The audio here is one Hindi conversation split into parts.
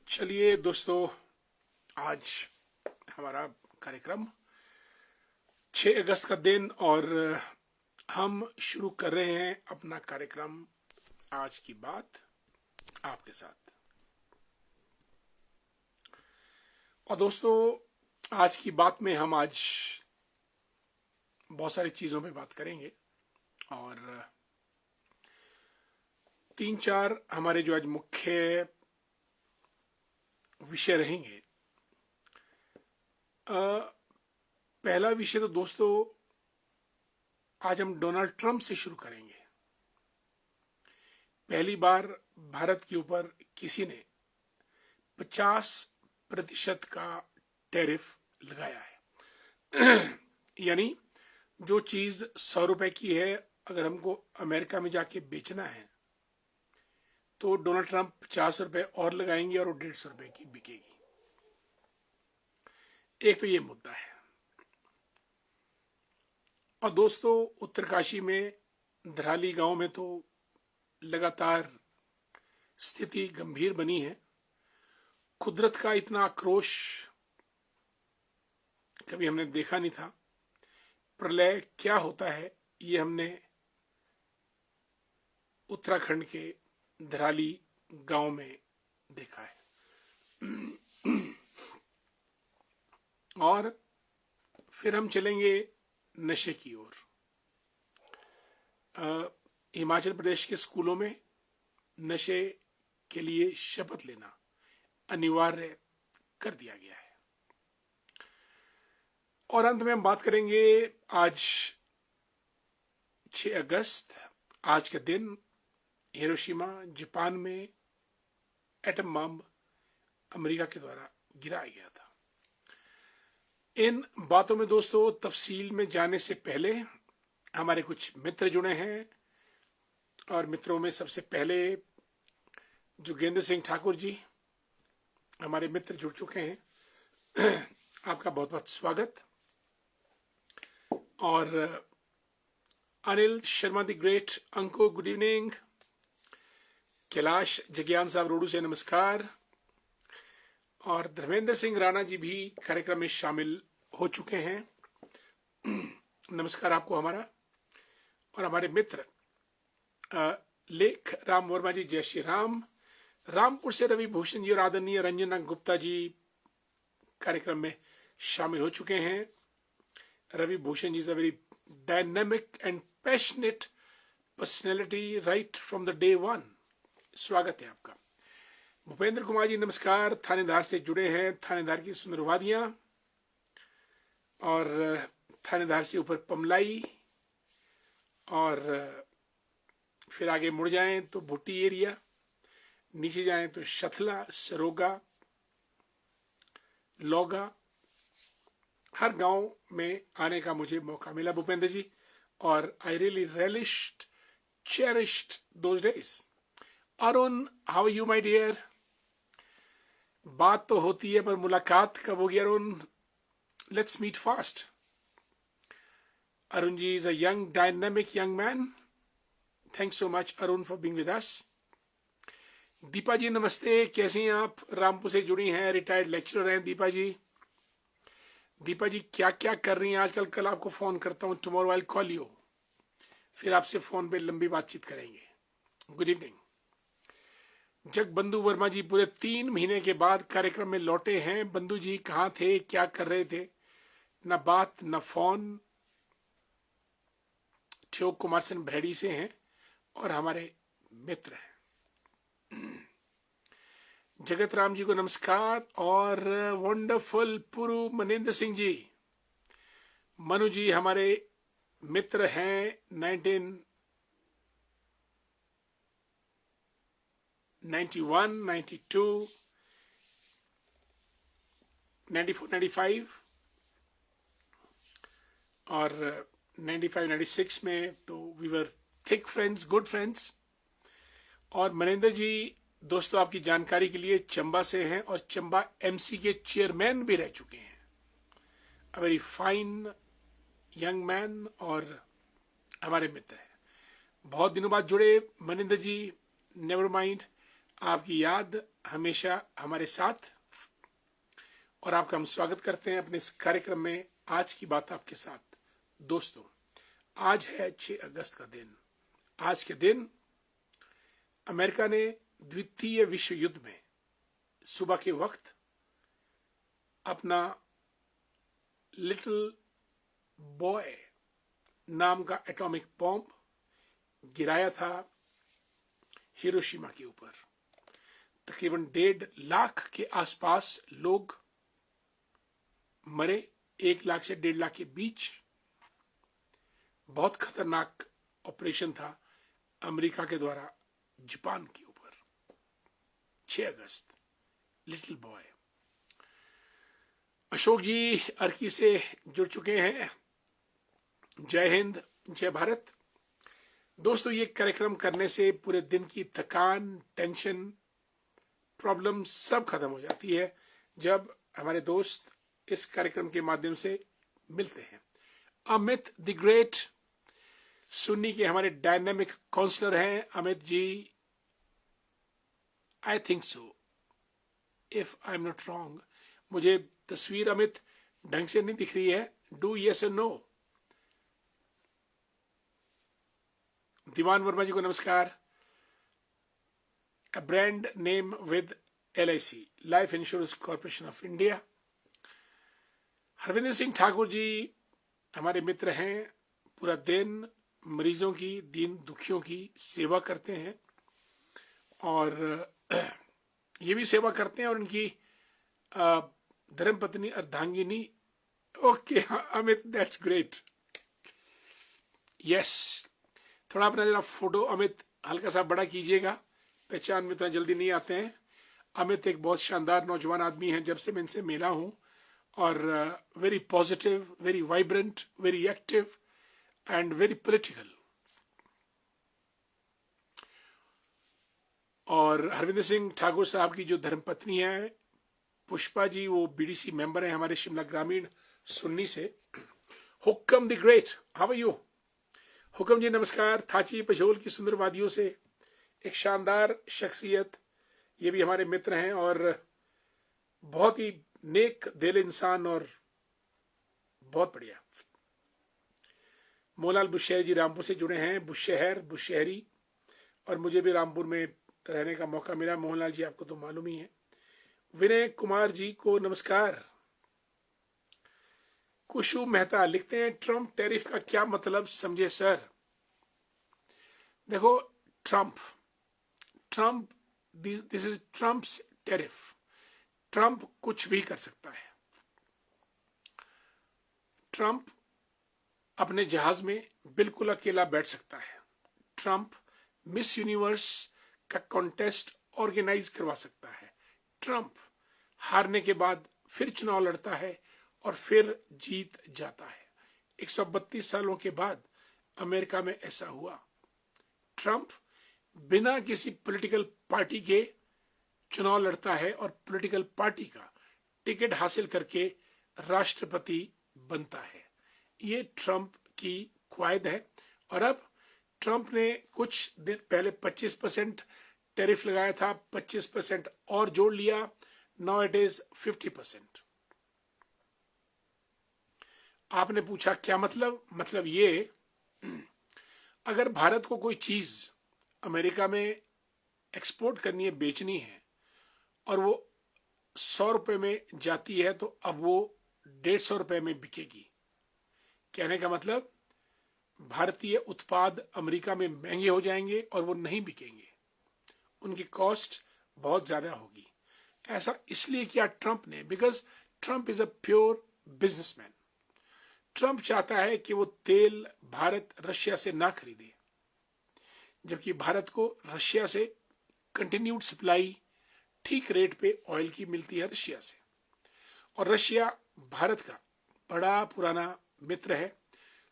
चलिए दोस्तों, आज हमारा कार्यक्रम 6 अगस्त का दिन और हम शुरू कर रहे हैं अपना कार्यक्रम आज की बात आपके साथ। और दोस्तों, आज की बात में हम आज बहुत सारी चीज़ों पे बात करेंगे और 3-4 हमारे जो आज मुख्य विषय रहेंगे। पहला विषय तो दोस्तों आज हम डोनाल्ड ट्रंप से शुरू करेंगे। पहली बार भारत के ऊपर किसी ने 50% का टैरिफ लगाया है। यानी जो चीज 100 रुपए की है, अगर हमको अमेरिका में जाके बेचना है तो डोनाल्ड ट्रंप 50 रुपए और लगाएंगे और वो 150 रुपए की बिकेगी। एक तो ये मुद्दा है। और दोस्तों, उत्तरकाशी में धराली गांव में तो लगातार स्थिति गंभीर बनी है। कुदरत का इतना आक्रोश कभी हमने देखा नहीं था। प्रलय क्या होता है ये हमने उत्तराखंड के धराली गांव में देखा है। और फिर हम चलेंगे नशे की ओर। हिमाचल प्रदेश के स्कूलों में नशे के लिए शपथ लेना अनिवार्य कर दिया गया है। और अंत में हम बात करेंगे आज 6 अगस्त, आज के दिन हिरोशिमा जापान में एटम बम अमेरिका के द्वारा गिराया गया था। इन बातों में दोस्तों तफसील में जाने से पहले हमारे कुछ मित्र जुड़े हैं और मित्रों में सबसे पहले जोगेंद्र सिंह ठाकुर जी हमारे मित्र जुड़ चुके हैं। आपका बहुत बहुत स्वागत। और अनिल शर्मा द ग्रेट अंको, गुड इवनिंग। कैलाश जगियान साहब रोडू से नमस्कार। और धर्मेंद्र सिंह राणा जी भी कार्यक्रम में शामिल हो चुके हैं। नमस्कार आपको हमारा। और हमारे मित्र लेख राम वर्मा जी, जय श्री राम। रामपुर से रवि भूषण जी और आदरणीय रंजना गुप्ता जी कार्यक्रम में शामिल हो चुके हैं। Ravi Bhushan ji is a very dynamic and passionate personality right from the day one. स्वागत है आपका। भूपेंद्र कुमार जी नमस्कार, थानेदार से जुड़े हैं। थानेदार की सुंदर वादियां और थानेदार से ऊपर पमलाई और फिर आगे मुड़ जाएं तो भुट्टी एरिया, नीचे जाएं तो शथला, सरोगा, लोगा। हर गांव में आने का मुझे मौका मिला भूपेंद्र जी, और I really relished, cherished those days. Arun, how are you my dear? बात तो होती है पर मुलाकात कब होगी Arun? Let's meet fast. Arun ji is a young dynamic young man. Thanks so much Arun for being with us. Deepa ji नमस्ते, कैसी हैं आप? रामपुर से जुड़ी हैं, रिटायर्ड लेक्चरर हैं दीपा जी। दीपा जी क्या क्या कर रही हैं आजकल? कल आपको फोन करता हूं, tomorrow I will call you, फिर आपसे फोन पे लंबी बातचीत करेंगे। Good evening. जगबंधु वर्मा जी पूरे 3 महीने के बाद कार्यक्रम में लौटे हैं। बंधु जी कहाँ थे, क्या कर रहे थे? न बात न फोन। ठ्योक कुमार सिंह भैड़ी से हैं और हमारे मित्र हैं। जगत राम जी को नमस्कार। और वंडरफुल पुरु मनिंदर सिंह जी, मनु जी हमारे मित्र हैं। 1991, 92, 94, 95 और 95, 96 में तो we were thick friends, good friends. और मनिंदर जी दोस्तों आपकी जानकारी के लिए चंबा से हैं और चंबा एमसी के चेयरमैन भी रह चुके हैं। A very fine young man और हमारे मित्र हैं। बहुत दिनों बाद जुड़े मनिंदर जी, नेवर माइंड। आपकी याद हमेशा हमारे साथ, और आपका हम स्वागत करते हैं अपने इस कार्यक्रम में। आज की बात आपके साथ। दोस्तों, आज है 6 अगस्त का दिन। आज के दिन अमेरिका ने द्वितीय विश्व युद्ध में सुबह के वक्त अपना लिटिल बॉय नाम का एटॉमिक बॉम्ब गिराया था हिरोशिमा के ऊपर। तकरीबन 1.5 लाख के आसपास लोग मरे, 1 लाख से 1.5 लाख के बीच। बहुत खतरनाक ऑपरेशन था अमेरिका के द्वारा जापान के ऊपर। 6 अगस्त, लिटिल बॉय। अशोक जी अर्की से जुड़ चुके हैं। जय हिंद, जय भारत। दोस्तों, ये कार्यक्रम करने से पूरे दिन की थकान, टेंशन, प्रॉब्लम सब खत्म हो जाती है जब हमारे दोस्त इस कार्यक्रम के माध्यम से मिलते हैं। अमित द ग्रेट सुन्नी के हमारे डायनामिक काउंसलर हैं। Amit ji, I think so, if I am not wrong. मुझे तस्वीर अमित ढंग से नहीं दिख रही है। डू यस और नो। दीवान वर्मा जी को नमस्कार। A brand name with LIC, life insurance corporation of India. Harvinder Singh Thakur ji हमारे मित्र हैं। पूरा दिन मरीजों की, दीन दुखियों की सेवा करते हैं, और ये भी सेवा करते हैं और उनकी धर्मपत्नी अर्धांगिनी। Okay Amit, that's great. Yes, थोड़ा अपना जरा फोटो अमित हल्का सा बड़ा कीजिएगा, पहचान में इतना जल्दी नहीं आते हैं। अमित एक बहुत शानदार नौजवान आदमी है जब से मैं इनसे मिला हूं, और very positive, very vibrant, very active and very political. और हरविंदर सिंह ठाकुर साहब की जो धर्मपत्नी है पुष्पा जी, वो बीडीसी मेंबर है हमारे शिमला ग्रामीण सुन्नी से। Hukam the great, how are you? Hukam ji नमस्कार। थाची पशोल की सुंदर वादियों से एक शानदार शख्सियत, ये भी हमारे मित्र हैं और बहुत ही नेक दिल इंसान, और बहुत बढ़िया। मोहनलाल बुशहरी जी रामपुर से जुड़े हैं। बुशहर, बुशहरी, और मुझे भी रामपुर में रहने का मौका मिला। मोहनलाल जी आपको तो मालूम ही है। विनय कुमार जी को नमस्कार। कुशु मेहता लिखते हैं, ट्रम्प टैरिफ का क्या मतलब समझे सर? देखो, Trump this is Trump's tariff. Trump कुछ भी कर सकता है। ट्रम्प अपने जहाज में बिल्कुल अकेला बैठ सकता है। ट्रम्प मिस यूनिवर्स का कॉन्टेस्ट ऑर्गेनाइज करवा सकता है। ट्रम्प हारने के बाद फिर चुनाव लड़ता है और फिर जीत जाता है। 132 सालों के बाद अमेरिका में ऐसा हुआ। ट्रम्प बिना किसी पॉलिटिकल पार्टी के चुनाव लड़ता है और पॉलिटिकल पार्टी का टिकट हासिल करके राष्ट्रपति बनता है। ये ट्रम्प की ख्वाहिश है। और अब ट्रम्प ने कुछ दिन पहले 25% टैरिफ लगाया था, 25% और जोड़ लिया। Now it is 50%। आपने पूछा क्या मतलब ये, अगर भारत को कोई चीज अमेरिका में एक्सपोर्ट करनी है, बेचनी है, और वो 100 रुपए में जाती है, तो अब वो 150 रुपए में बिकेगी। कहने का मतलब भारतीय उत्पाद अमेरिका में महंगे हो जाएंगे और वो नहीं बिकेंगे, उनकी कॉस्ट बहुत ज्यादा होगी। ऐसा इसलिए किया ट्रम्प ने, because Trump is a pure businessman. Trump चाहता है कि वो तेल भारत रशिया से ना खरीदे, जबकि भारत को रशिया से कंटिन्यूड सप्लाई ठीक रेट पे ऑयल की मिलती है रशिया से। और रशिया भारत का बड़ा पुराना मित्र है।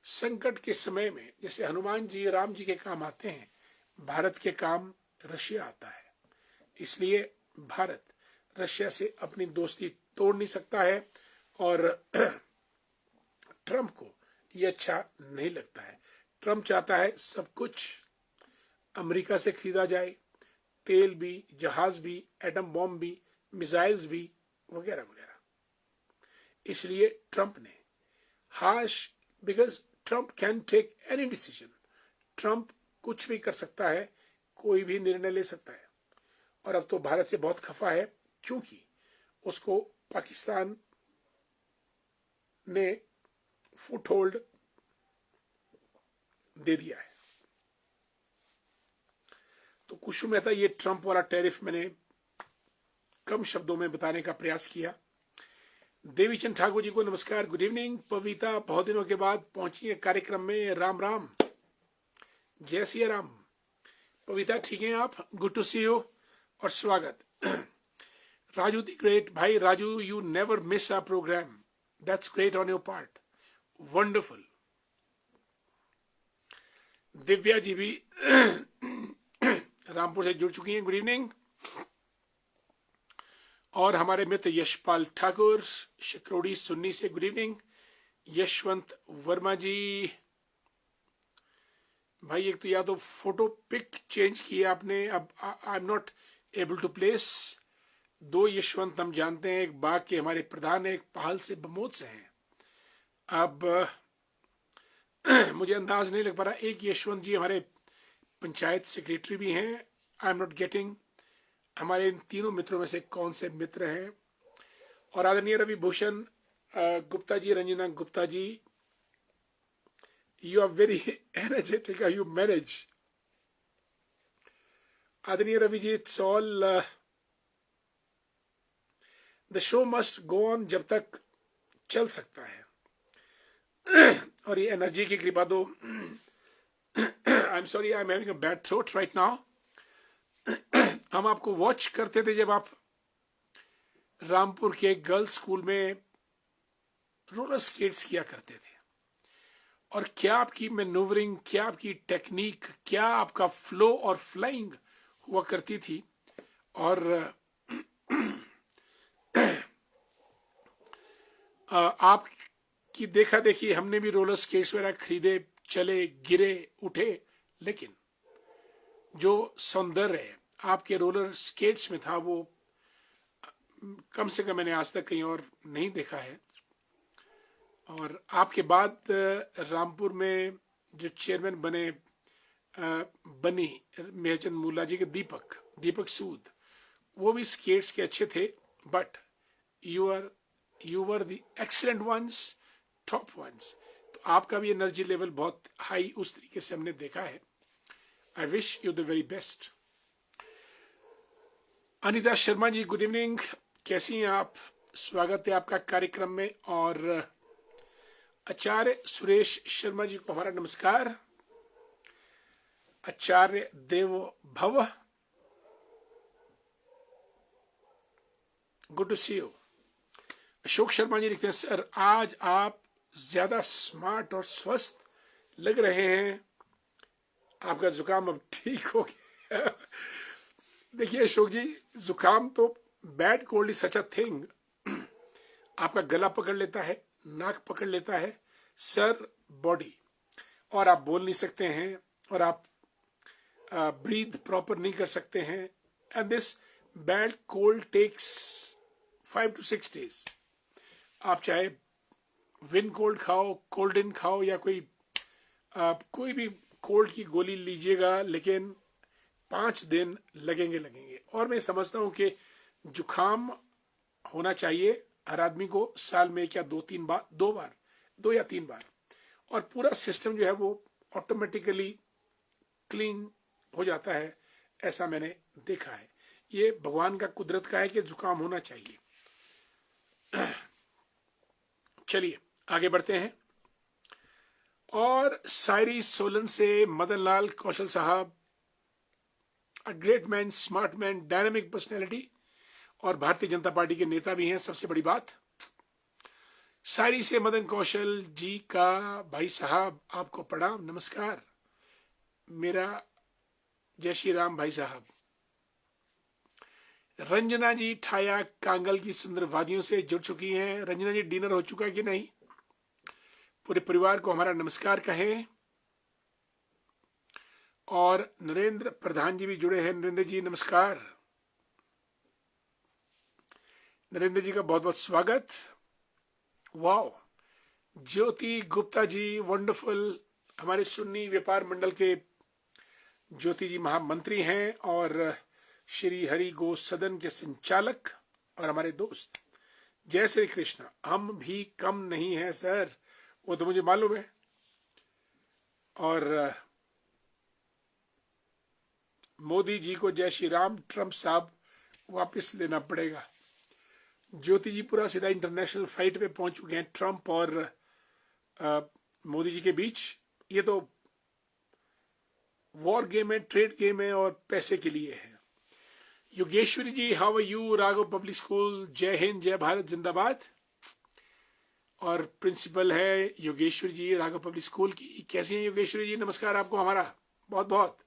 संकट के समय में जैसे हनुमान जी, राम जी के काम आते हैं, भारत के काम रशिया आता है। इसलिए भारत रशिया से अपनी दोस्ती तोड़ नहीं सकता है, और ट्रम्प को यह अच्छा नहीं लगता है। ट्रम्प चाहता है सब कुछ अमेरिका से खरीदा जाए, तेल भी, जहाज भी, एटम बॉम्ब भी, मिसाइल्स भी, वगैरह वगैरह। इसलिए ट्रंप ने हाश, because Trump can take any decision, Trump कुछ भी कर सकता है, कोई भी निर्णय ले सकता है। और अब तो भारत से बहुत खफा है क्योंकि उसको पाकिस्तान ने फुटहोल्ड दे दिया है। तो कुछ मेहता, ये ट्रंप वाला टैरिफ मैंने कम शब्दों में बताने का प्रयास किया। देवीचंद ठाकुर जी को नमस्कार, गुड इवनिंग। पविता बहुत दिनों के बाद पहुंची है कार्यक्रम में, राम राम, जय सिया राम। पविता ठीक है आप? गुड टू सी यू और स्वागत। राजू दी ग्रेट, भाई Raju, you never miss a program, that's great on your part, wonderful. Divya ji भी रामपुर से जुड़ चुकी हैं, गुड इवनिंग। और हमारे मित्र यशपाल ठाकुर शिकरोड़ी सुन्नी से, गुड इवनिंग। यशवंत वर्मा जी, भाई एक तो या तो फोटो पिक चेंज किया आपने, अब I am not able to place. दो यशवंत हम जानते हैं, एक बाग के हमारे प्रधान है, एक पहाल से बमोद से हैं। अब मुझे अंदाज नहीं लग पा रहा, एक यशवंत जी हमारे पंचायत सेक्रेटरी भी हैं, आई एम नॉट गेटिंग हमारे इन तीनों मित्रों में से कौन से मित्र हैं। और आदरणीय Ravi Bhushan Gupta ji, Ranjana Gupta ji, you are very energetic, you manage. आदरणीय Ravi ji, it's all the show must go on जब तक चल सकता है। और ये एनर्जी की कृपा दो। I'm sorry, I'm having a bad throat right now. हम आपको वॉच करते थे जब आप रामपुर के गर्ल्स स्कूल में रोलर स्केट्स किया करते थे, और क्या आपकी मैनूवरिंग, क्या आपकी टेक्निक, क्या आपका फ्लो और फ्लाइंग हुआ करती थी। और आपकी देखा देखी हमने भी रोलर स्केट्स वगैरह खरीदे, चले, गिरे, उठे, लेकिन जो सौंदर्य है आपके रोलर स्केट्स में था वो कम से कम मैंने आज तक कहीं और नहीं देखा है। और आपके बाद रामपुर में जो चेयरमैन बनी मेहरचंद मूला जी के दीपक सूद, वो भी स्केट्स के अच्छे थे, but you were the excellent ones, top ones. तो आपका भी एनर्जी लेवल बहुत हाई उस तरीके से हमने देखा है। I wish you the very best. Anita Sharma ji, good evening, कैसी हैं आप? स्वागत है आपका कार्यक्रम में। और आचार्य सुरेश शर्मा जी को हमारा नमस्कार। आचार्य देव भव, good to see you. Ashok Sharma ji लिखते हैं, सर आज आप ज्यादा स्मार्ट और स्वस्थ लग रहे हैं, आपका जुकाम अब ठीक हो गया। देखिए अशोक जी, जुकाम तो bad cold is such a thing, आपका गला पकड़ लेता है, नाक पकड़ लेता है, सर, बॉडी, और आप बोल नहीं सकते हैं, और आप ब्रीथ प्रॉपर नहीं कर सकते हैं। And this bad cold takes 5 to 6 days। आप चाहे विन कोल्ड खाओ, कोल्ड इन खाओ, या कोई भी कोल्ड की गोली लीजिएगा, लेकिन 5 दिन लगेंगे। और मैं समझता हूं कि जुकाम होना चाहिए हर आदमी को साल में क्या 2 या 3 बार, और पूरा सिस्टम जो है वो ऑटोमेटिकली क्लीन हो जाता है, ऐसा मैंने देखा है। ये भगवान का कुदरत का है कि जुकाम होना चाहिए। चलिए आगे बढ़ते हैं। और शायरी सोलन से मदनलाल कौशल साहब, a great man, smart man, dynamic personality, और भारतीय जनता पार्टी के नेता भी हैं, सबसे बड़ी बात। शायरी से मदन कौशल जी का भाई साहब आपको प्रणाम, नमस्कार, मेरा जय श्री राम भाई साहब। रंजना जी ठाया कांगल की सुंदर वादियों से जुड़ चुकी हैं। रंजना जी, डिनर हो चुका कि नहीं? पूरे परिवार को हमारा नमस्कार कहें। और नरेंद्र प्रधान जी भी जुड़े हैं। नरेंद्र जी नमस्कार। नरेंद्र जी का बहुत बहुत स्वागत। वाओ, ज्योति गुप्ता जी वंडरफुल, हमारे सुन्नी व्यापार मंडल के ज्योति जी महामंत्री हैं और श्री हरि गो सदन के संचालक और हमारे दोस्त। जय श्री कृष्ण। हम भी कम नहीं है सर, वो तो मुझे मालूम है। और मोदी जी को जय श्री राम, ट्रंप साहब वापस लेना पड़ेगा। ज्योति जी पूरा सीधा इंटरनेशनल फाइट पे पहुंच चुके हैं, ट्रंप और मोदी जी के बीच। ये तो वॉर गेम है, ट्रेड गेम है और पैसे के लिए है। Yogeshwari ji how are you? Raghav public school, जय हिंद, जय भारत, जिंदाबाद। और प्रिंसिपल है योगेश्वरी जी राघव पब्लिक स्कूल की। कैसी हैं योगेश्वरी जी? नमस्कार आपको हमारा बहुत बहुत।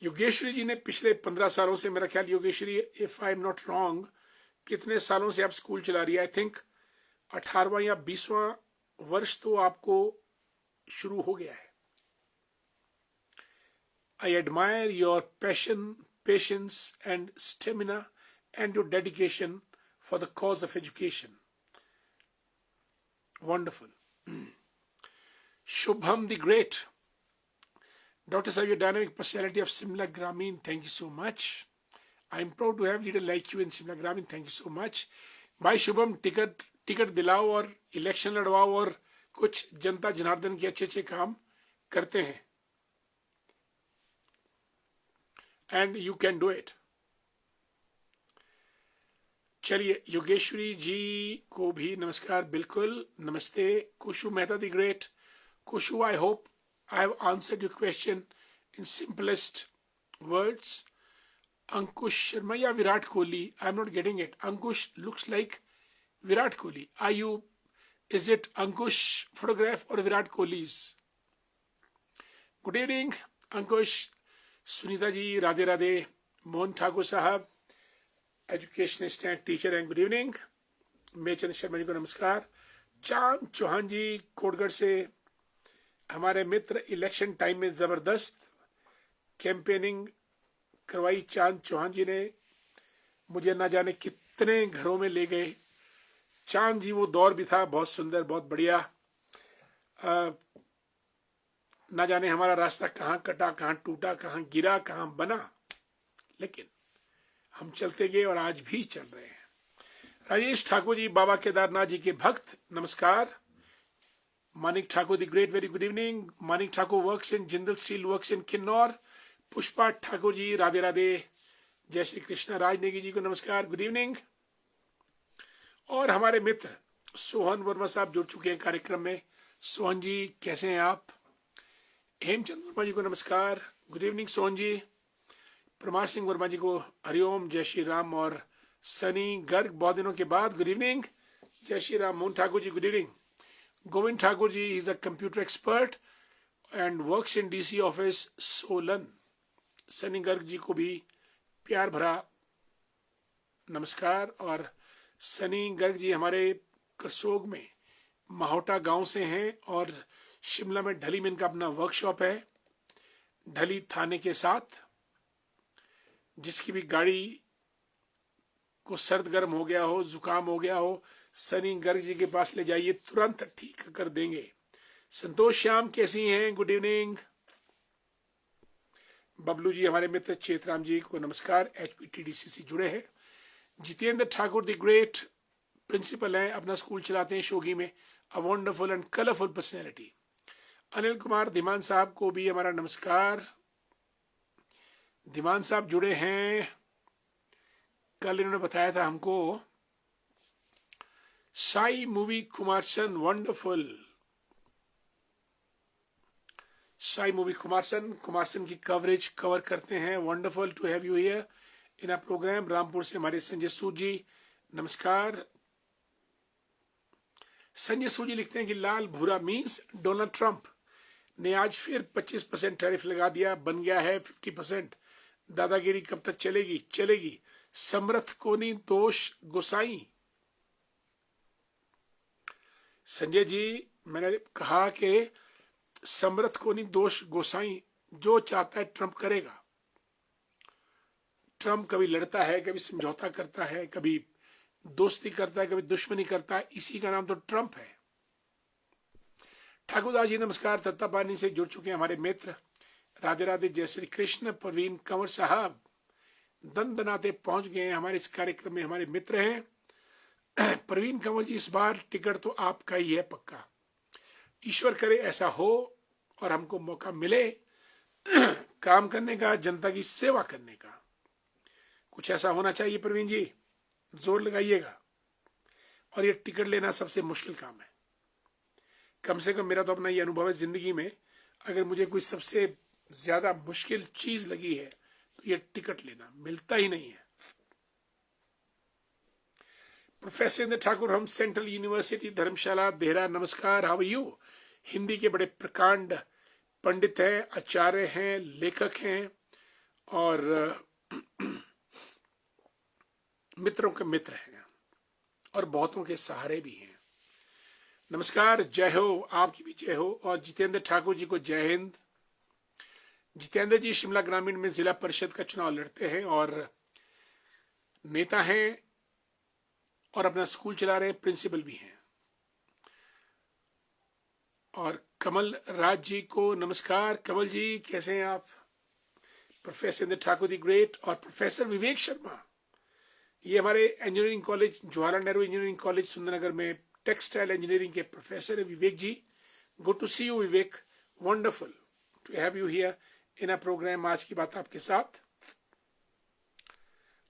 योगेश्वरी जी ने पिछले 15 सालों से, मेरा ख्याल Yogeshwari if I am not wrong, कितने सालों से आप स्कूल चला रही है? आई थिंक 18वां या 20वां वर्ष तो आपको शुरू हो गया है। I admire your passion, patience and stamina and your dedication for the cause of education. Wonderful. Shubham the Great. Dr. Sahib, your dynamic personality of Simla Gramin, thank you so much. I am proud to have leader like you in Simla Gramin, thank you so much. भाई शुभम, टिकट दिलाओ और इलेक्शन लड़वाओ और कुछ जनता जनार्दन के अच्छे अच्छे काम करते हैं। And you can do it. चलिए, योगेश्वरी जी को भी नमस्कार। बिल्कुल नमस्ते। Kushu Mehta the great. Kushu, I hope I have answered your question in simplest words. Ankush Sharma या Virat Kohli? I'm not getting it. Ankush looks like Virat Kohli. Are you? Is it Ankush photograph or Virat कोहली's? Good evening, Ankush. Sunita ji Radhe Radhe. Mohan Thakur साहब educationist and teacher and good evening. Mechand Sharma ji को नमस्कार। चांद चौहान जी कोटगढ़ से हमारे मित्र, इलेक्शन टाइम में जबरदस्त कैंपेनिंग करवाई चांद चौहान जी ने, मुझे ना जाने कितने घरों में ले गए। चांद जी वो दौर भी था बहुत सुंदर, बहुत बढ़िया। ना जाने हमारा रास्ता कहाँ कटा, कहाँ टूटा, कहाँ गिरा, कहाँ बना, लेकिन हम चलते गए और आज भी चल रहे हैं। राजेश ठाकुर जी बाबा केदारनाथ जी के भक्त, नमस्कार। Manik Thakur the great, very good evening. Manik Thakur works in Jindal steel works in Kinnaur. Pushpa Thakur ji Radhe Radhe. जय श्री कृष्ण। राज नेगी जी को नमस्कार, गुड इवनिंग। और हमारे मित्र सोहन वर्मा साहब जुड़ चुके हैं कार्यक्रम में। सोहन जी कैसे हैं आप? हेमचंद वर्मा जी को नमस्कार, गुड इवनिंग सोहन जी। प्रमार सिंह वर्मा जी को हरिओम, जय श्री राम। और सनी गर्ग बहुत दिनों के बाद, गुड इवनिंग, जय Shri Ram. Mohan Thakur ji good evening. Govind Thakur ji is a computer expert and works in DC office Solan. Sunny Garg ji को भी प्यार भरा नमस्कार। और सनी गर्ग जी हमारे करसोग में माहोटा गांव से हैं और शिमला में ढली में इनका अपना वर्कशॉप है, ढली थाने के साथ। जिसकी भी गाड़ी को सर्द गर्म हो गया हो, जुकाम हो गया हो, सनी गर्ग जी के पास ले जाइए, तुरंत ठीक कर देंगे। संतोष श्याम कैसी हैं? Good evening. बबलू जी हमारे मित्र चेतराम जी को नमस्कार, HPTDC से जुड़े हैं। Jitendra Thakur the great principal हैं, अपना स्कूल चलाते हैं शोगी में, a wonderful and colourful personality. Anil Kumar Dhiman साहब को भी हमारा नमस्कार। धीमान साहब जुड़े हैं, कल इन्होंने बताया था हमको। Sai movie Kumarasan, wonderful. Sai movie Kumarasan की कवरेज कवर करते हैं। Wonderful to have you here in a program. Rampur से हमारे संजय सूद जी नमस्कार। संजय सूद जी लिखते हैं कि लाल भूरा मीन्स डोनाल्ड ट्रंप ने आज फिर 25% टैरिफ लगा दिया, बन गया है 50%। दादागिरी कब तक चलेगी। समर्थ कोनी दोष गोसाई। संजय जी, मैंने कहा कि समर्थ को नहीं दोष गोसाई, जो चाहता है ट्रंप करेगा। ट्रंप कभी लड़ता है, कभी समझौता करता है, कभी दोस्ती करता है, कभी दुश्मनी करता है, इसी का नाम तो ट्रंप है। ठाकुरदास जी नमस्कार, तत्तापानी से जुड़ चुके हैं हमारे मित्र। राधे राधे, जय श्री कृष्ण। प्रवीण कंवर साहब दंदनाते पहुंच गए हैं हमारे इस कार्यक्रम में, हमारे मित्र हैं। प्रवीण कंवर जी, इस बार टिकट तो आपका ही है पक्का। ईश्वर करे ऐसा हो और हमको मौका मिले काम करने का, जनता की सेवा करने का। कुछ ऐसा होना चाहिए प्रवीण जी, जोर लगाइएगा। और ये टिकट लेना सबसे मुश्किल काम है। कम से कम मेरा तो अपना ये अनुभव है जिंदगी में, अगर मुझे कोई सबसे ज्यादा मुश्किल चीज लगी है तो ये टिकट लेना, मिलता ही नहीं है। प्रोफेसर इंद्र ठाकुर, हम सेंट्रल यूनिवर्सिटी धर्मशाला देहरा, नमस्कार, हाउ आर यू। हिंदी के बड़े प्रकांड पंडित हैं, आचार्य हैं, लेखक हैं और मित्रों के मित्र हैं और बहुतों के सहारे भी हैं। नमस्कार, जय हो, आपकी भी जय हो। और जितेंद्र ठाकुर जी को जय हिंद। जितेंद्र जी शिमला ग्रामीण में जिला परिषद का चुनाव लड़ते हैं और नेता हैं और अपना स्कूल चला रहे हैं, प्रिंसिपल भी हैं। और कमल राज जी को नमस्कार। कमल जी कैसे हैं आप। Professor Indra Thakur the great और प्रोफेसर विवेक शर्मा, ये हमारे engineering college Jawaharlal Nehru engineering college Sundernagar में टेक्सटाइल इंजीनियरिंग के प्रोफेसर है Vivek ji. Good to see you Vivek, wonderful to have you here in a program. आज की बात आपके साथ।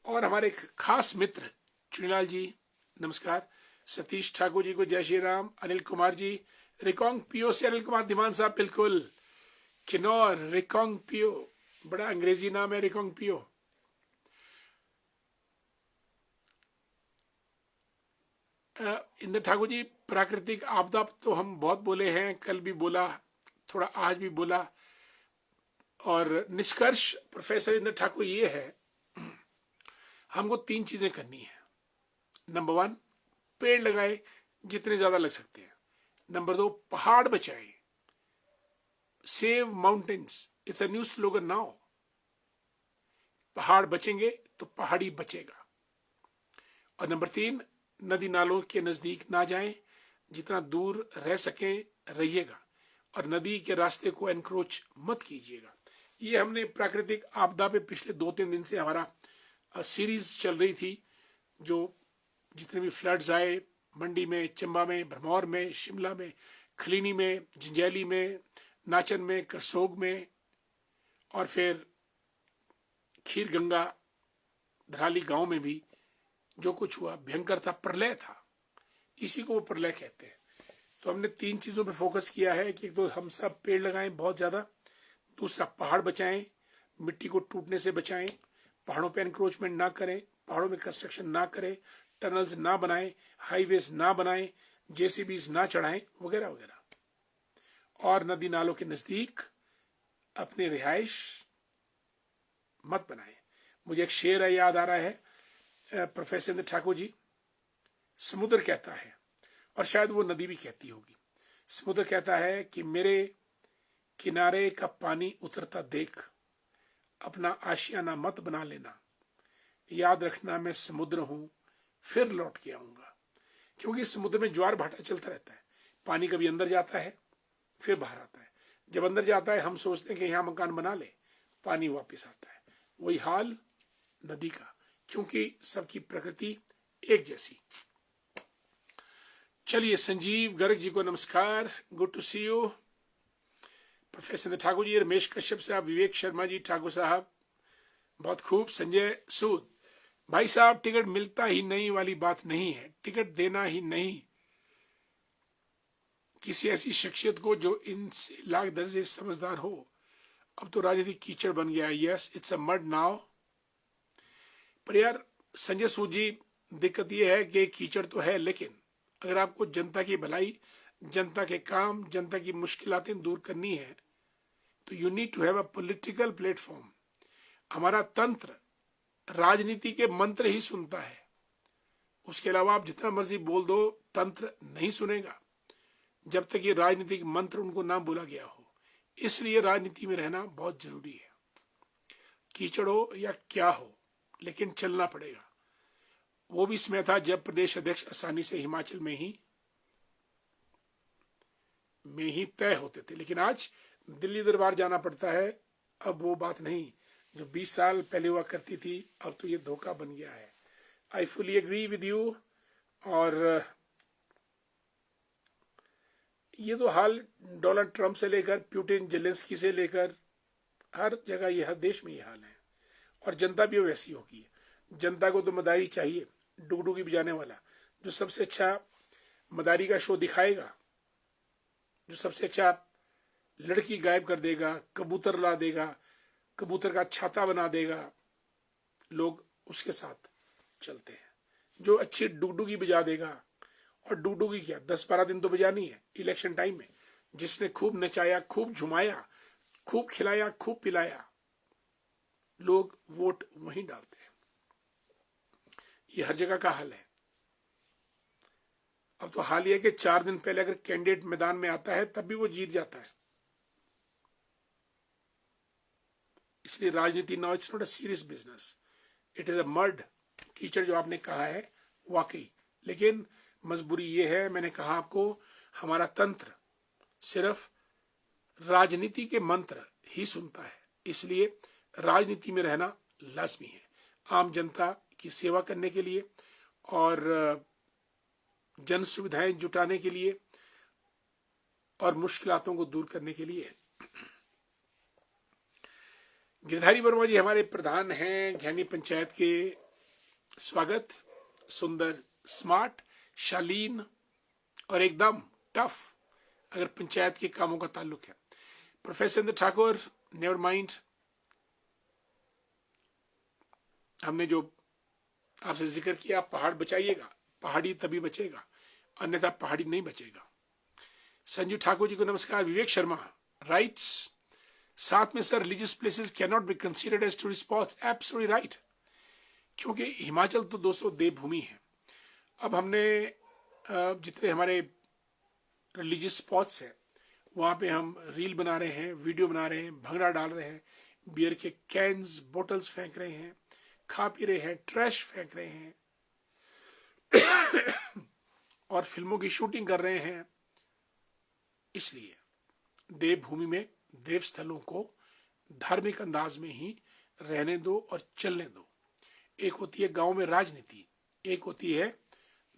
और हमारे एक खास मित्र चुनीलाल जी नमस्कार। सतीश ठाकुर जी को जय श्री राम। अनिल कुमार जी रिकोंग पियो से, अनिल कुमार धीमान साहब बिल्कुल। किन्नौर रिकोंग पियो, बड़ा अंग्रेजी नाम है रिकोंग पियो। इंद्र ठाकुर जी, प्राकृतिक आपदा तो हम बहुत बोले हैं, कल भी बोला, थोड़ा आज भी बोला। और निष्कर्ष प्रोफेसर इंद्र ठाकुर ये है, हमको 3 चीजें करनी है। नंबर 1, पेड़ लगाए जितने ज्यादा लग सकते हैं। नंबर 2, पहाड़ बचाए, save mountains, it's a new slogan now. पहाड़ बचेंगे तो पहाड़ी बचेगा। और नंबर 3, नदी नालों के नजदीक ना जाएं, जितना दूर रह सकें रहिएगा। और नदी के रास्ते को एनक्रोच मत कीजिएगा। ये हमने प्राकृतिक आपदा पे पिछले 2-3 दिन से हमारा सीरीज चल रही थी। जो जितने भी फ्लड्स आए, मंडी में, चंबा में, भरमौर में, शिमला में, खलीनी में, जंजैली में, नाचन में, करसोग में, और फिर खीर गंगा धराली गांव में भी जो कुछ हुआ भयंकर था, प्रलय था। इसी को वो प्रलय कहते हैं। तो हमने 3 चीजों पे फोकस किया है कि एक तो हम सब पेड़ लगाएं बहुत ज्यादा, दूसरा पहाड़ बचाएं, मिट्टी को टूटने से बचाएं, पहाड़ों पे एनक्रोचमेंट ना करें, पहाड़ों में कंस्ट्रक्शन ना करें, टनल्स ना बनाएं, हाईवेज ना बनाएं, जेसीबीज ना चढ़ाएं, वगैरह वगैरह। और नदी नालों के नजदीक अपने रिहाइश मत बनाएं। मुझे एक शेर याद आ रहा है, प्रोफेसर ठाकुर जी, समुद्र कहता है, और शायद वो नदी भी कहती होगी, समुद्र कहता है कि मेरे किनारे का पानी उतरता देख, अपना आशियाना मत बना लेना, याद रखना मैं समुद्र हूं, फिर लौट के आऊंगा। क्योंकि समुद्र में ज्वार भाटा चलता रहता है, पानी कभी अंदर जाता है फिर बाहर आता है। जब अंदर जाता है हम सोचते हैं कि यहां मकान बना ले, पानी वापस आता है। वही हाल नदी का, क्योंकि सबकी प्रकृति एक जैसी। चलिए, संजीव गर्ग जी को नमस्कार, good to see you. Professor Thakur ji, Ramesh Kashyap साहब, विवेक शर्मा जी, ठाकुर साहब बहुत खूब। संजय सूद, भाई साहब टिकट मिलता ही नहीं वाली बात नहीं है, टिकट देना ही नहीं किसी ऐसी शख्सियत को जो इनसे लाख दर्जे समझदार हो। अब तो राजनीति कीचड़ बन गया। Yes, it's a mud now. पर यार संजय सूद जी, दिक्कत यह है कि कीचड़ तो है, लेकिन अगर आपको जनता की भलाई, जनता के काम, जनता की मुश्किलातें दूर करनी है तो you need to have a political platform. हमारा तंत्र राजनीति के मंत्र ही सुनता है, उसके अलावा आप जितना मर्जी बोल दो, तंत्र नहीं सुनेगा जब तक ये राजनीतिक मंत्र उनको ना बोला गया हो। इसलिए राजनीति में रहना बहुत जरूरी है। कीचड़ हो या क्या हो, लेकिन चलना पड़ेगा। वो भी इसमें था जब प्रदेश अध्यक्ष आसानी से हिमाचल में ही तय होते थे, लेकिन आज दिल्ली दरबार जाना पड़ता है। अब वो बात नहीं जो 20 साल पहले हुआ करती थी, अब तो ये धोखा बन गया है। I fully agree with you. और ये तो हाल डोनाल्ड ट्रंप से लेकर पुतिन, जेलेंस्की से लेकर हर जगह, ये हर देश में ये हाल है। और जनता भी वैसी होगी। जनता को तो मदारी चाहिए, डुगडुगी बजाने वाला, जो सबसे अच्छा मदारी का शो दिखाएगा, जो सबसे अच्छा लड़की गायब कर देगा, कबूतर ला देगा, कबूतर का छाता बना देगा, लोग उसके साथ चलते हैं। जो अच्छी डुगडुगी बजा देगा, और डुगडुगी क्या 10-12 दिन तो बजानी है इलेक्शन टाइम में। जिसने खूब नचाया, खूब झुमाया, खूब खिलाया, खूब पिलाया, लोग वोट वहीं डालते हैं। ये हर जगह का हाल है। अब तो हाल यह है कि 4 दिन पहले अगर कैंडिडेट मैदान में आता है तब भी वो जीत जाता है। इसलिए राजनीति now it's not a serious business, it is a mud. कीचड़ जो आपने कहा है वाकई, लेकिन मजबूरी ये है, मैंने कहा आपको, हमारा तंत्र सिर्फ राजनीति के मंत्र ही सुनता है। इसलिए राजनीति में रहना लाजमी है, आम जनता की सेवा करने के लिए और जन सुविधाएं जुटाने के लिए और मुश्किलातों को दूर करने के लिए। गिरधारी वर्मा जी हमारे प्रधान हैं घैनी पंचायत के। स्वागत। सुंदर, स्मार्ट, शालीन और एकदम टफ अगर पंचायत के कामों का ताल्लुक है। Professor Indra Thakur, never mind, हमने जो आपसे जिक्र किया, पहाड़ बचाइएगा, पहाड़ी तभी बचेगा, अन्यथा पहाड़ी नहीं बचेगा। संजू ठाकुर जी को नमस्कार। विवेक शर्मा राइट्स, साथ में sir religious places can not be considered as tourist spots. Absolutely right, क्योंकि हिमाचल तो दोस्तों देवभूमि है। अब हमने जितने हमारे रिलीजियस स्पॉट्स हैं वहां पे हम रील बना रहे हैं, वीडियो बना रहे हैं, भंगड़ा डाल रहे हैं, बियर के कैंस, बोतल्स फेंक रहे हैं, खा पी रहे हैं, ट्रैश फेंक रहे हैं और फिल्मों की शूटिंग कर रहे हैं। इसलिए देवभूमि में देव स्थलों को धार्मिक अंदाज में ही रहने दो और चलने दो। एक होती है गांव में राजनीति, एक होती है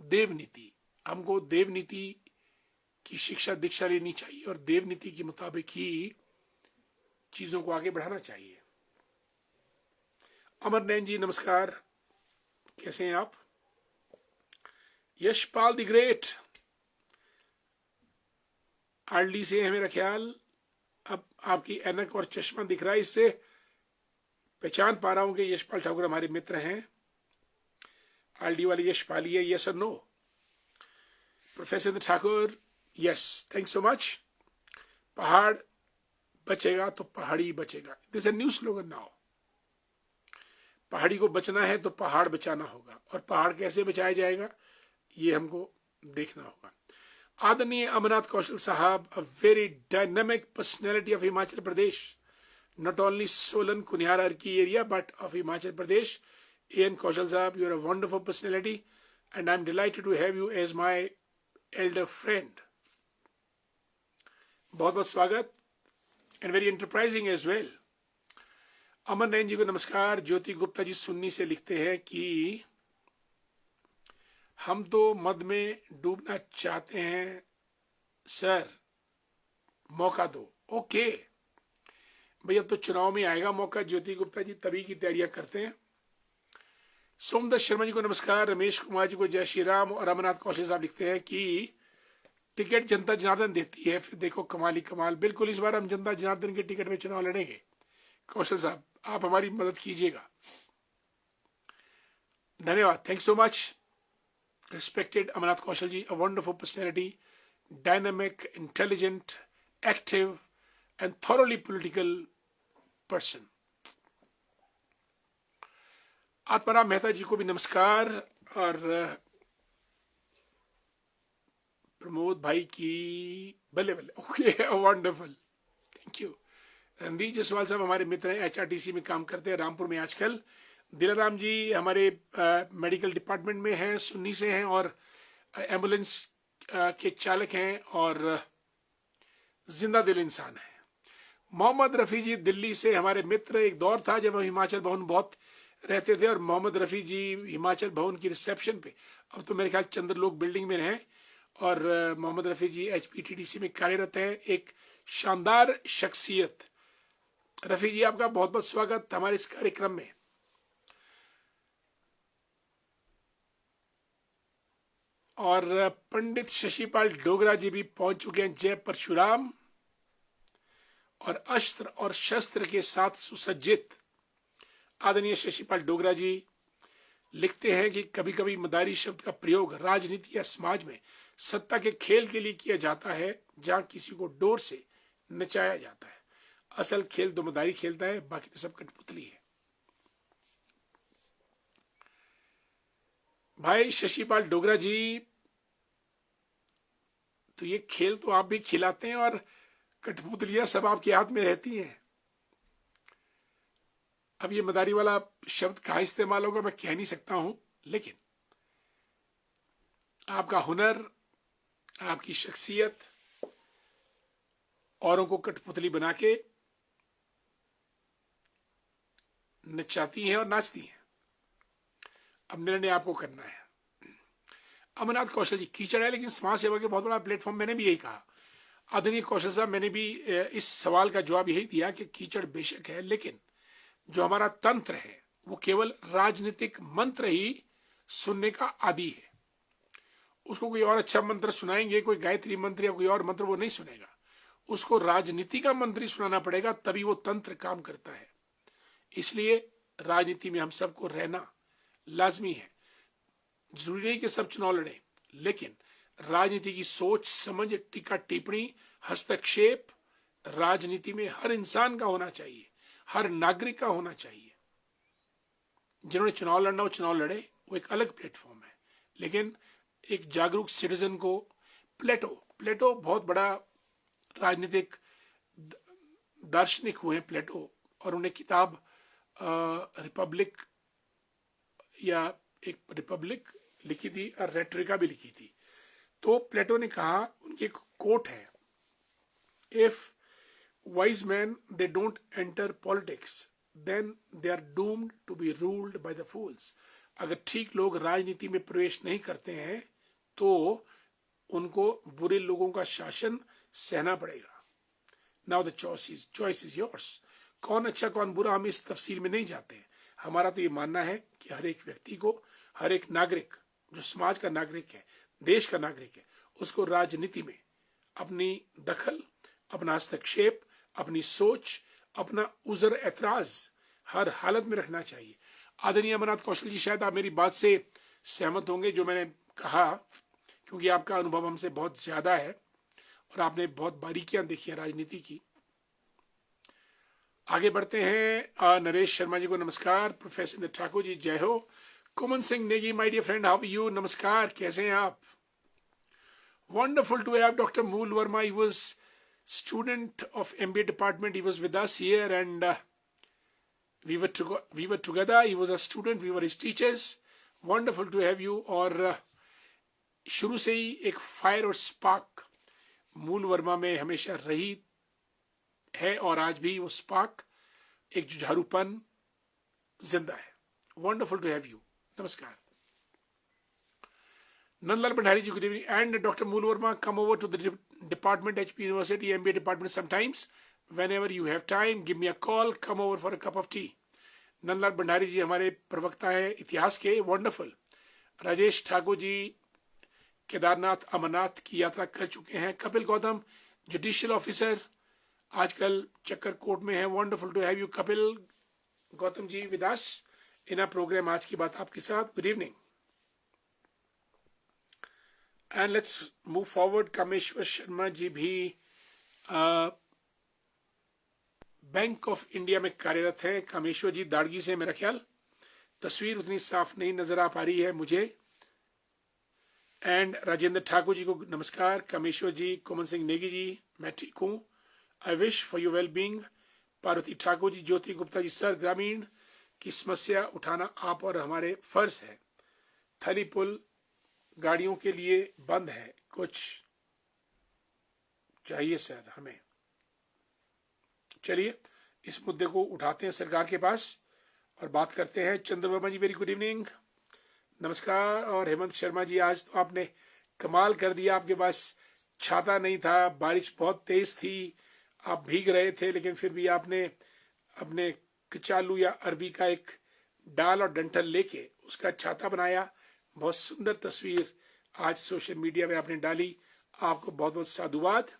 देवनीति। हमको देवनीति की शिक्षा दीक्षा लेनी चाहिए और देवनीति के मुताबिक ही चीजों को आगे बढ़ाना चाहिए। अमर नैन जी नमस्कार, कैसे हैं आप? यशपाल द ग्रेट आरडी से है मेरा ख्याल। अब आपकी ऐनक और चश्मा दिख रहा है, इससे पहचान पा रहा हूं कि यशपाल ठाकुर हमारे मित्र हैं। आरडी वाली यशपाली है, यस और no? Professor Thakur, yes, thank so much. पहाड़ बचेगा तो पहाड़ी बचेगा, this a new slogan now. पहाड़ी को बचना है तो पहाड़ बचाना होगा, और पहाड़ कैसे बचाया जाएगा ये हमको देखना होगा। आदरणीय अमरनाथ कौशल साहब, a very dynamic personality of Himachal Pradesh, not only Solan Kuniara Arki area but of Himachal Pradesh. A.N. Kaushal Sahab, you are a wonderful personality and I'm delighted to have you as my elder friend. बहुत बहुत स्वागत, and very enterprising as well. अमर नैन जी को नमस्कार। ज्योति गुप्ता जी सुन्नी से लिखते हैं कि हम तो मद में डूबना चाहते हैं सर, मौका दो। ओके भैया, तो चुनाव में आएगा मौका ज्योति गुप्ता जी, तभी की तैयारियां करते हैं। सोमदत्त शर्मा जी को नमस्कार। रमेश कुमार जी को जय श्री राम। और अमरनाथ कौशल साहब लिखते हैं कि टिकट जनता जनार्दन देती है, फिर देखो कमाल ही कमाल। बिल्कुल, इस बार हम जनता जनार्दन के टिकट में चुनाव लड़ेंगे। कौशल साहब आप हमारी मदद कीजिएगा। धन्यवाद, thank so much respected Amarnath Kaushal ji, a wonderful personality, dynamic, intelligent, active and thoroughly political person. Atmaram Mehta ji को भी नमस्कार। और प्रमोद भाई की बल्ले बल्ले, okay, wonderful, thank thank you. Randeep Jaiswal साहब हमारे मित्र हैं, HRTC में काम करते हैं रामपुर में आजकल। दिलाराम जी हमारे मेडिकल डिपार्टमेंट में हैं, सुन्नी से हैं और एम्बुलेंस के चालक हैं और जिंदा दिल इंसान है। मोहम्मद रफ़ी जी दिल्ली से हमारे मित्र, एक दौर था जब हम हिमाचल भवन बहुत रहते थे और मोहम्मद रफ़ी जी हिमाचल भवन की रिसेप्शन पे, अब तो मेरे ख्याल चंद्रलोक बिल्डिंग में हैं, और मोहम्मद रफ़ी जी HPTDC में कार्यरत हैं, एक शानदार शख्सियत। रफ़ी जी आपका बहुत बहुत स्वागत हमारे इस कार्यक्रम में। और पंडित शशिपाल डोगरा जी भी पहुंच चुके हैं, जय परशुराम, और अस्त्र और शस्त्र के साथ सुसज्जित आदरणीय शशिपाल डोगरा जी लिखते हैं कि कभी कभी मदारी शब्द का प्रयोग राजनीति या समाज में सत्ता के खेल के लिए किया जाता है, जहां किसी को डोर से नचाया जाता है। असल खेल तो मदारी खेलता है, बाकी तो सब कठपुतली है। भाई शशिपाल डोगरा जी, तो ये खेल तो आप भी खिलाते हैं और कठपुतलियां सब आपके हाथ में रहती हैं। अब ये मदारी वाला शब्द कहां इस्तेमाल होगा मैं कह नहीं सकता हूं, लेकिन आपका हुनर, आपकी शख्सियत औरों को कठपुतली बना के नचाती हैं और नाचती हैं। अब निर्णय आपको करना है। अमरनाथ कौशल जी, कीचड़ है लेकिन समाज सेवा के बहुत बड़ा प्लेटफॉर्म, मैंने भी यही कहा। आदरणीय कौशल साहब, मैंने भी इस सवाल का जवाब यही दिया कि कीचड़ बेशक है, लेकिन जो हमारा तंत्र है वो केवल राजनीतिक मंत्र ही सुनने का आदी है। उसको कोई और अच्छा मंत्र सुनाएंगे, कोई गायत्री मंत्र या कोई और मंत्र, वो नहीं सुनेगा। उसको राजनीति का मंत्र ही सुनाना पड़ेगा, तभी वो तंत्र काम करता है। इसलिए राजनीति में हम सबको रहना लाजमी है। जरूरी नहीं कि सब चुनाव लड़े, लेकिन राजनीति की सोच समझ, टीका टिप्पणी, हस्तक्षेप राजनीति में हर इंसान का होना चाहिए, हर नागरिक का होना चाहिए। जिन्होंने चुनाव लड़ना वो चुनाव लड़े, वो एक अलग प्लेटफॉर्म है, लेकिन एक जागरूक सिटीजन को प्लेटो बहुत बड़ा राजनीतिक दार्शनिक हुए हैं प्लेटो, और उन्हें किताब रिपब्लिक या एक रिपब्लिक लिखी थी और रेटरिका भी लिखी थी। तो प्लेटो ने कहा, उनकी एक कोट है, if wise man they don't enter politics then they are doomed to be ruled by the fools. अगर ठीक लोग राजनीति में प्रवेश नहीं करते हैं तो उनको बुरे लोगों का शासन सहना पड़ेगा। Now the choice is yours. कौन अच्छा कौन बुरा हम इस तफसील में नहीं जाते हैं। हमारा तो ये मानना है कि हर एक व्यक्ति को, हर एक नागरिक जो समाज का नागरिक है, देश का नागरिक है, उसको राजनीति में अपनी दखल, अपना हस्तक्षेप, अपनी सोच, अपना उज़र एतराज हर हालत में रखना चाहिए। आदरणीय अमरनाथ कौशल जी, शायद आप मेरी बात से सहमत होंगे जो मैंने कहा, क्योंकि आपका अनुभव हमसे बहुत ज्यादा है और आपने बहुत बारीकियां देखी हैं राजनीति की। आगे बढ़ते हैं। नरेश शर्मा जी को नमस्कार। प्रोफेसर ठाकुर जी जय हो। Kuman Singh Negi, my dear friend, how you, नमस्कार, कैसे हैं आप? Wonderful to have doctor Mool Verma, he was student of MBA department, he was with us here and we were together, he was a student, we were his teachers. Wonderful to have you। और शुरू से ही एक फायर और स्पार्क मूल वर्मा में हमेशा रही है और आज भी वो स्पार्क, एक जुझारूपन जिंदा है। वंडरफुल टू हैव यू, नमस्कार। Nandlal Bhandari ji, good evening. And doctor Mool Verma, come over to the department, HP University MBA department sometimes, whenever you have time, give me a call, come over for a cup of tea। Nandlal Bhandari ji हमारे प्रवक्ता हैं इतिहास के, वंडरफुल। राजेश ठाकुर जी केदारनाथ अमरनाथ की यात्रा कर चुके हैं। कपिल गौतम, जुडिशियल ऑफिसर, आजकल चक्कर कोर्ट में है। Wonderful to have you Kapil Gautam ji with us in a program. आज की बात आपके साथ। Good evening and let's move forward. Kameshwar Sharma ji भी बैंक ऑफ इंडिया में कार्यरत है। कामेश्वर जी दाड़गी से, मेरा ख्याल तस्वीर उतनी साफ नहीं नजर आ पा रही है मुझे। एंड राजेंद्र ठाकुर जी को नमस्कार। कामेश्वर जी, कुमन सिंह नेगी जी, मैं ठीक हूं, I wish for your well being. Parvati Thakur ji, Jyoti Gupta ji, sir ग्रामीण की समस्या उठाना आप और हमारे फर्ज है। थली पुल गाड़ियों के लिए बंद है, कुछ चाहिए सर हमें। चलिए इस मुद्दे को उठाते हैं सरकार के पास और बात करते हैं। चंद्र वर्मा जी, वेरी गुड इवनिंग, नमस्कार। और हेमंत शर्मा जी, आज तो आपने कमाल कर दिया, आपके पास छाता नहीं था, बारिश बहुत तेज थी, आप भीग रहे थे, लेकिन फिर भी आपने अपने कचालू या अरबी का एक डाल और डंठल लेके उसका छाता बनाया। बहुत सुंदर तस्वीर आज सोशल मीडिया में आपने डाली, आपको बहुत बहुत साधुवाद।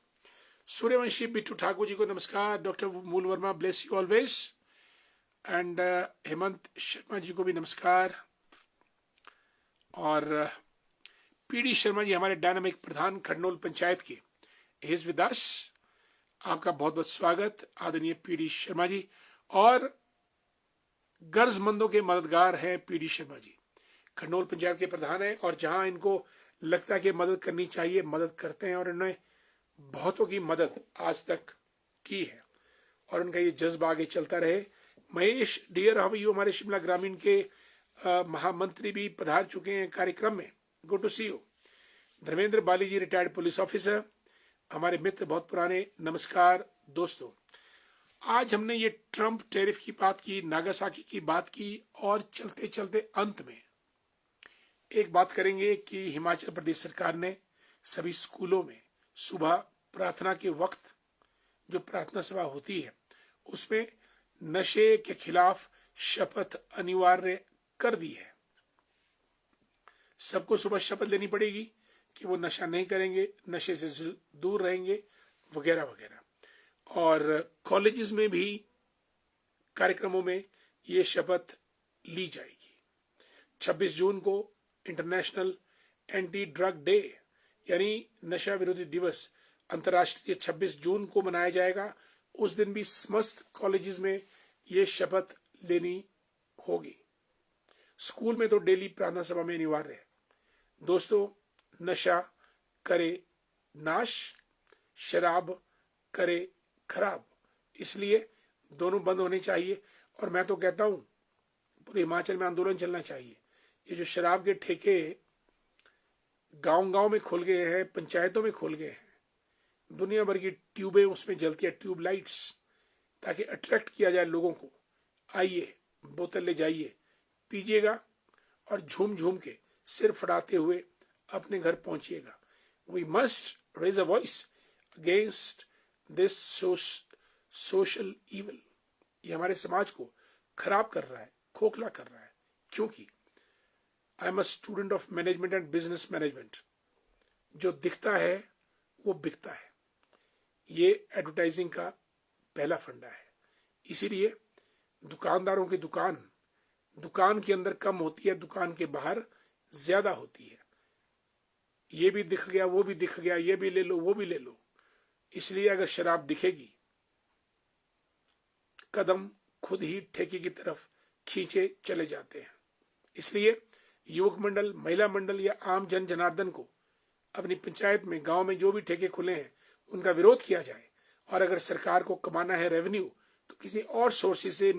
सूर्यवंशी बिट्टू ठाकुर जी को नमस्कार। Doctor Mool Verma, bless you always. And Hemant Sharma ji को भी नमस्कार। और पीडी शर्मा जी, हमारे डायनामिक प्रधान खडनोल पंचायत के, हिज विद अस, आपका बहुत बहुत स्वागत आदरणीय पीडी शर्मा जी। और गर्जमंदों के मददगार हैं पीडी शर्मा जी, खडनोल पंचायत के प्रधान हैं, और जहां इनको लगता है कि मदद करनी चाहिए मदद करते हैं, और इन्होंने बहुतों की मदद आज तक की है और उनका ये जज्बा आगे चलता रहे। महेश डियर, हाउ यू, हमारे शिमला ग्रामीण के महामंत्री भी पधार चुके हैं कार्यक्रम में, good to see you. Dharmendra Bali ji, retired police officer, हमारे मित्र बहुत पुराने, नमस्कार दोस्तों। आज हमने ये ट्रंप टैरिफ की बात की, नागासाकी की बात की, और चलते चलते अंत में एक बात करेंगे कि हिमाचल प्रदेश सरकार ने सभी स्कूलों में सुबह प्रार्थना के वक्त जो प्रार्थना सभा होती है उसमें नशे के खिलाफ शपथ अनिवार्य कर दी है। सबको सुबह शपथ लेनी पड़ेगी कि वो नशा नहीं करेंगे, नशे से दूर रहेंगे, वगैरह वगैरह। और कॉलेजेस में भी कार्यक्रमों में ये शपथ ली जाएगी। 26 जून को इंटरनेशनल एंटी ड्रग डे यानी नशा विरोधी दिवस अंतर्राष्ट्रीय 26 जून को मनाया जाएगा। उस दिन भी समस्त कॉलेजेस में ये शपथ लेनी होगी। स्कूल में तो डेली प्रार्थना सभा में अनिवार्य है। दोस्तों, नशा करे नाश, शराब करे खराब, इसलिए दोनों बंद होने चाहिए। और मैं तो कहता हूं पूरे हिमाचल में आंदोलन चलना चाहिए। ये जो शराब के ठेके गांव गांव में खोल गए हैं, पंचायतों में खोल गए हैं, दुनिया भर की ट्यूबें उसमें जलती है, ट्यूब लाइट्स, ताकि अट्रैक्ट किया जाए लोगों को। आइए बोतल ले जाइए, पीजिएगा और झूम झूम के सिर फड़ाते हुए अपने घर पहुंचिएगा। We must raise a voice against this social evil. ये हमारे समाज को खराब कर रहा है, खोखला कर रहा है। क्योंकि I am a student of management and business management. जो दिखता है वो बिकता है, ये एडवर्टाइजिंग का पहला फंडा है। इसीलिए दुकानदारों की दुकान के अंदर कम होती है, दुकान के बाहर ज्यादा होती है। ये भी दिख गया, वो भी दिख गया, ये भी ले लो, वो भी ले लो। इसलिए अगर शराब दिखेगी, कदम खुद ही ठेके की तरफ खींचे चले जाते हैं। इसलिए युवक मंडल, महिला मंडल या आम जन जनार्दन को अपनी पंचायत में, गांव में जो भी ठेके खुले हैं उनका विरोध किया जाए। और अगर सरकार को कमाना है रेवेन्यू, तो किसी और सोर्सेज से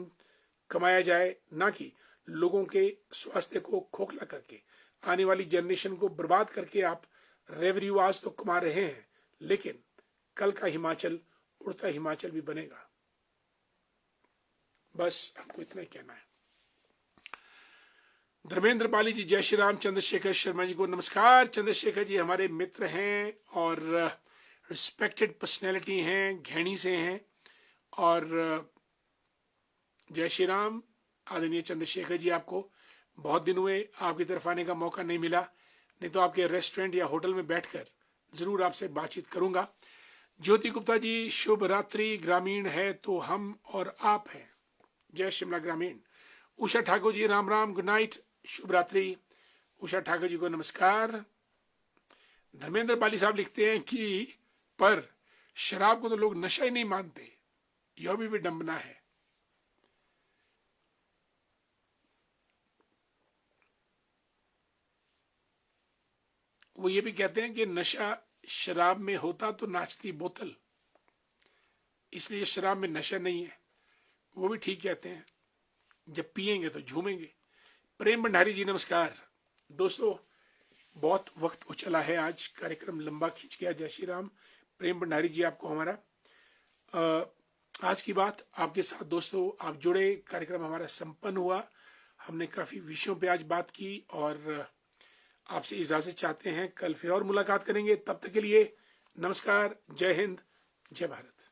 कमाया जाए, ना कि लोगों के स्वास्थ्य को खोखला करके, आने वाली जनरेशन को बर्बाद करके। आप रेवेन्यू आज तो कमा रहे हैं, लेकिन कल का हिमाचल उड़ता हिमाचल भी बनेगा। बस हमको इतना ही कहना है। धर्मेंद्र पाली जी, जय श्री राम। चंद्रशेखर शर्मा जी को नमस्कार। चंद्रशेखर जी हमारे मित्र हैं और रिस्पेक्टेड पर्सनैलिटी हैं, घैणी से हैं। और जय श्री राम आदरणीय चंद्रशेखर जी, आपको बहुत दिन हुए, आपकी तरफ आने का मौका नहीं मिला, नहीं तो आपके रेस्टोरेंट या होटल में बैठकर जरूर आपसे बातचीत करूंगा। ज्योति गुप्ता जी, शुभ रात्रि। ग्रामीण है तो हम और आप हैं, जय शिमला ग्रामीण। उषा ठाकुर जी, राम राम, गुड नाइट, शुभ रात्रि। उषा ठाकुर जी को नमस्कार। धर्मेंद्र पाली साहब लिखते हैं कि पर शराब को तो लोग नशा ही नहीं मानते, यह भी विडंबना है। वो ये भी कहते हैं कि नशा शराब में होता तो नाचती बोतल। इसलिए शराब में नशा नहीं है, वो भी ठीक कहते हैं, जब पिएंगे तो झूमेंगे। प्रेम भंडारी जी नमस्कार। दोस्तों बहुत वक्त हो चला है, आज कार्यक्रम लंबा खींच गया। जय श्री राम। प्रेम भंडारी जी आपको हमारा आज की बात आपके साथ दोस्तों आप जुड़े, कार्यक्रम हमारा संपन्न हुआ। हमने काफी विषयों पे आज बात की और आपसे इजाजत चाहते हैं। कल फिर और मुलाकात करेंगे, तब तक के लिए नमस्कार, जय हिंद, जय भारत।